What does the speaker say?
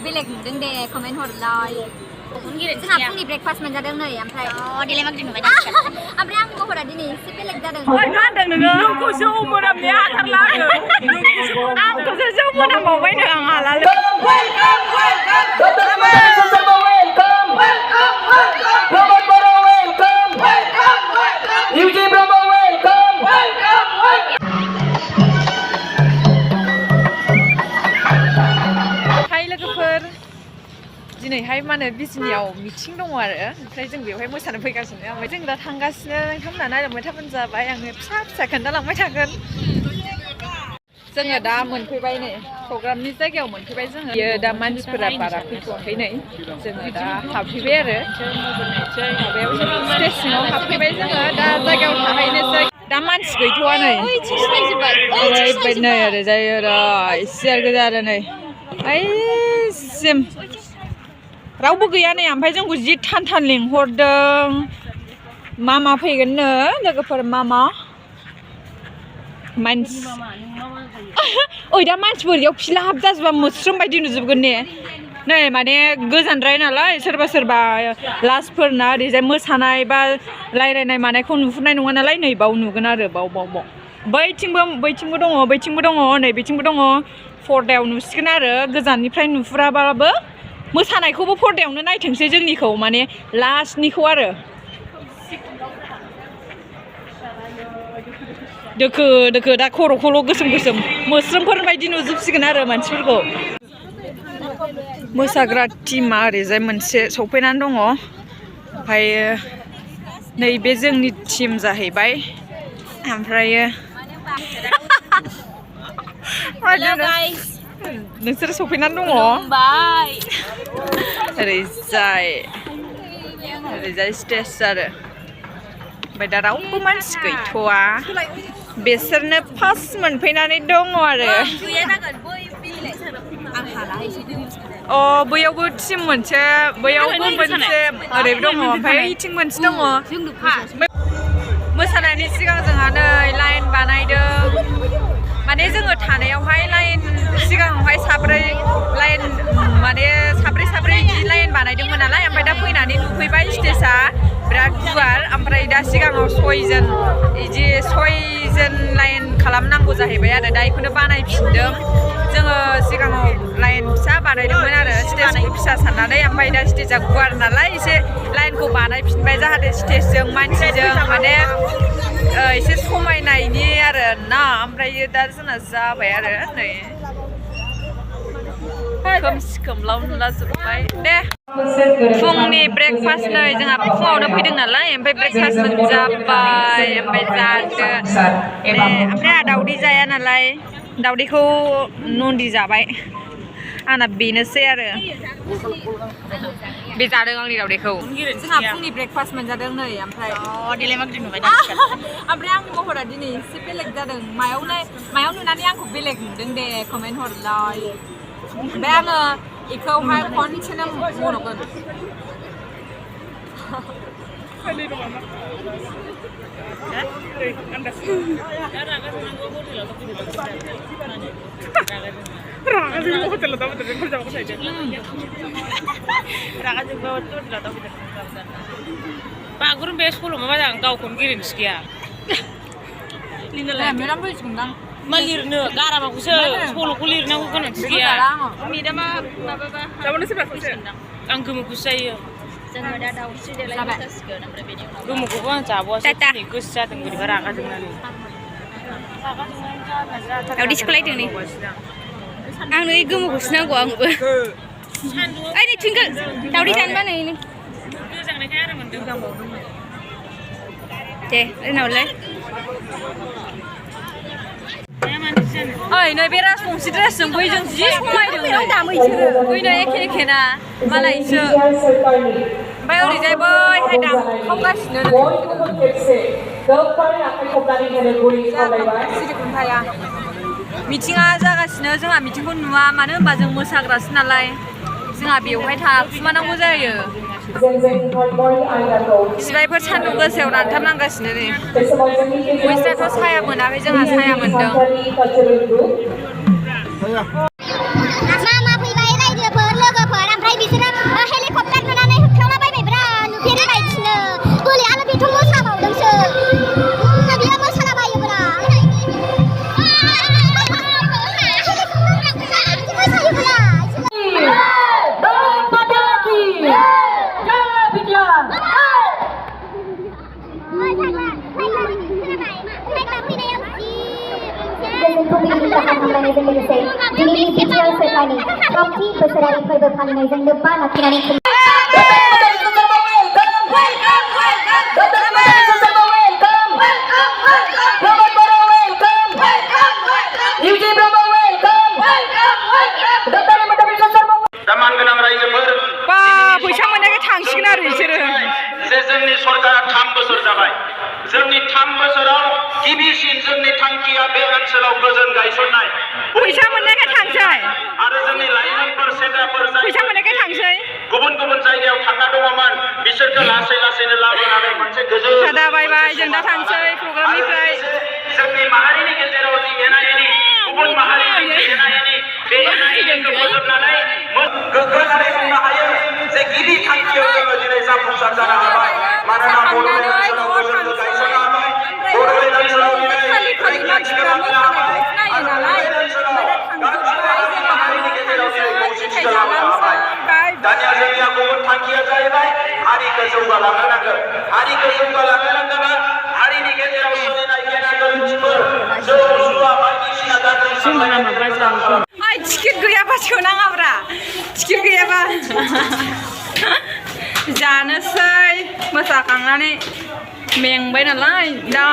बेलेग नुदों दे कमेन्ट हरलाय जोंहा फुंनि ब्रेकफास्ट मोनजादों नै ओमफ्राय देलाय मा ओंख्रि नुबाय ओमफ्राय आंनि महरा दिनै एसे बेलेग जादों मा होनदों नोङो नोंखौसो मोनामनाया हाथारला आंखौसो जौ मोनामबावबायनो आं हालालै दिनैहाय मा होनो बिजनियाव मिटिं दङ आरो ओमफ्राय जों बेवहाय मोसानो फैगासिनो ओमफ्राय जों दा थांगासिनो नोंथांमोना नायलांबाय थाबानो जाबाय आङो फिसा फिसा खोन्थालांबाय थागोन जोङो दा मोनफैबाय नै प्रग्रामनि जायगायाव मोनफैबाय जोङो बियो दा मानसिफोरा बारा फैथ'वाखै नै जोङो दा हाबफैबाय आरो माबायाव स्टेज सिङाव हाबफैबाय जोङो दा जायगायाव थाहैनोसै दा मानसि गैथ'वा नै ओरैबायदि नै ओरैजाय ओरै सियार गोजा आरो नै ओइसिम रावबो गैया नै ओमफ्राय जोंखौ जि थान लिंहरदों मा मा फैगोननो लोगोफोर मा मानसि ओइ दा मानसिफोर इयाव फिलाहाब जाजोबा मोस्रोम बायदि नुजोबगोन ने नै माने गोजानद्राय नालाय सोरबा लास्टफोरना ओरैजाय मोसानाय बा रायज्लायनाय मानायखौ नुहुरनाय नङा नालाय नै बाव नुगोन आरो बाव बैथिंबो दङ नै बैथिंबो दङ पर्दायाव नुसिगोन आरो गोजाननिफ्राय नुहुराबाबो मोसानायखौबो पर्दायावनो नायथोंसै जोंनिखौ माने लास्टनिखौ आरो दोखो दा खर'खौल' गोसोम मोस्रोमफोर बायदि नुजोबसिगोन आरो मानसिफोरखौ मोसाग्रा टिमा ओरैजाय मोनसे सफैनानै दङ ओमफ्रायो नैबे जोंनि टिम जाहैबाय ओमफ्रायो नोंसोर सफैनानै दङ ओरैजाय स्टेज आरो ओमफ्राय दा रावबो मानसि गैथ'वा बिसोरनो फार्स्ट मोनफैनानै दङ आरो बैयावबो टिम मोनसे बैयावबो मोनसे ओरैबो दङ ओमफ्राय ओइथिं मोनसे दङ मोसानायनि सिगां जोंहा नै लाइन बानायदों माने जोङो थानायावहाय लाइन सिगाङावहाय साब्रै बिदि लाइन बानायदोंमोन नालाय ओमफ्राय दा फैनानै नुफैबाय स्टेजआ बिराद गुवार ओमफ्राय दा सिगाङाव सयजन लाइन खालामनांगौ जाहैबाय आरो दा बेखौनो बानायफिनदों जोङो सिगाङाव लाइन फिसा बानायदोंमोन आरो स्टेजखौ फिसा साननानै ओमफ्राय दा स्टेजआ गुवार नालाय एसे लाइनखौ बानायफिनबाय जाहाथे स्टेजजों मानसिजों माने एसे समायनायनि आरो ना ओमफ्राय दा जोंना जाबाय आरो नै खोमसि खोमलाव नुलाजोब्बाय दे फुंनि ब्रेकफास्ट नै जोंहा फुङावनो फैदों नालाय ओमफ्राय ब्रेकफास्ट मोनजाबाय ओमफ्राय जादो ओमफ्राय आंहा दावदै जाया नालाय दावदैखौ नन्दि जाबाय आंना बेनोसै आरो बे जादों आंनि दावदैखौ जोंहा फुंनि ब्रेकफास्ट मोनजादों नै ओमफ्राय देलाय मा ओंख्रि नुबाय ओमफ्राय आंनि महरा दिनै एसे बेलेग जादों मायाव नुनानै आंखौ बेलेग नुदों दे कमेन्ट हरलाय ओमफ्राय आङो बेखौहाय खनसेनो मन'गोन बागुरुम्बाया सल'मा मोजां गावखौनो गेलेनोसो गैया मा लिरनो गारामाखौसो सल'खौ लिरनांगौ गोनांथि गैया मेदामा माबाबा आं गोमोखौसो जायो जोङो दा दाउस्रि देलायनाय जासिगोन ओमफ्राय बेनि उनाव गोमोखौबो आं जाबावासै दिनै गोसो जादों बोरैबा रागा जोंनानै दावदै सिखलायदों नै आं नै गोमोखौसो नांगौ आंबो ओइ नै ट्विंकल दावदै जानोबा नै गोजांनायखाय आरो मोनदों दे उनावलाय ओइ नै बे राजबंसि ड्रेसजों बैजों जि समायदों बैनो एखे ना मालायसो ओमफ्राय ओरैजाय बैहाय दामखावगासिनो सिरिखुन्थाया मिटिङा जागासिनो जोंहा मिटिंखौ नुवा मानो होनबा जों मोसाग्रासो नालाय जोंहा बेवहाय थाखुमानांगौ जायो सिबायफोर सान्दुं गोसायाव रानथाबनांगासिनो नै बैस्राथ' साया मोनाखै जोंहा साया मोनदों मा फैबाय रायजोफोर लोगो मुगानि थामथि बोसोरारि फोरबो फालिनायजों लोब्बा लाखिनानै बा फैसा मोननायखाय थांसिगोन आरो बिसोरो जे जोंनि सरकारा 3 बोसोर जाबाय जोंनि 3 बोसोराव गिबिसिन जोंनि थांखिया बे ओनसोलाव गोजोन गायसननाय फैसा मोननायखाय थांसै आरो जोंनि लाइमोनफोर सेंग्राफोर फैसा मोननायखाय थांसै गुबुन गुबुन जायगायाव थांना दङमोन बिसोरखौ लासै लासैनो लाबोनानै मोनसे गोजोन सादा बाय बाय जों दा थांसै प्रग्रामनिफ्राय जोंनि माहारिनि गेजेराव जि एना एनि गुबुन माहारिनि एना एनि बे एना एनिखौ फोजोबनानै गोग्गानानै बुंनो हायो जे गिबि थांखियाव जोङो दिनै जाफुंसार जानो हाबाय मानोना बड'लेण्ड ओनसोलाव गोजोनखौ गायसननो हाबाय बड'लेण्ड ओनसोलाव दिनै रैखाथिखौ लाबोनो हाबाय आरो बड'लेण्ड ओनसोलाव गासैबो माहारिनि गेजेराव दिनै खौसेथिखौ लाबोनो हाबाय दानिया जोंनिया गुबुन थांखिया जाहैबाय हारिखौ जौगालांनो नांगोन हारिखौ जौगालांनो नांगोबा हारिनि गेजेराव सोलिनाय गेना गोरोन्थिफोर जौ जुवा बायदिसिना गाज्रि साननाय टिकेट गैयाबा सोनाङाब्रा टिकेट गैयाबा जानोसै मोसाखांनानै मेंबाय नालाय दा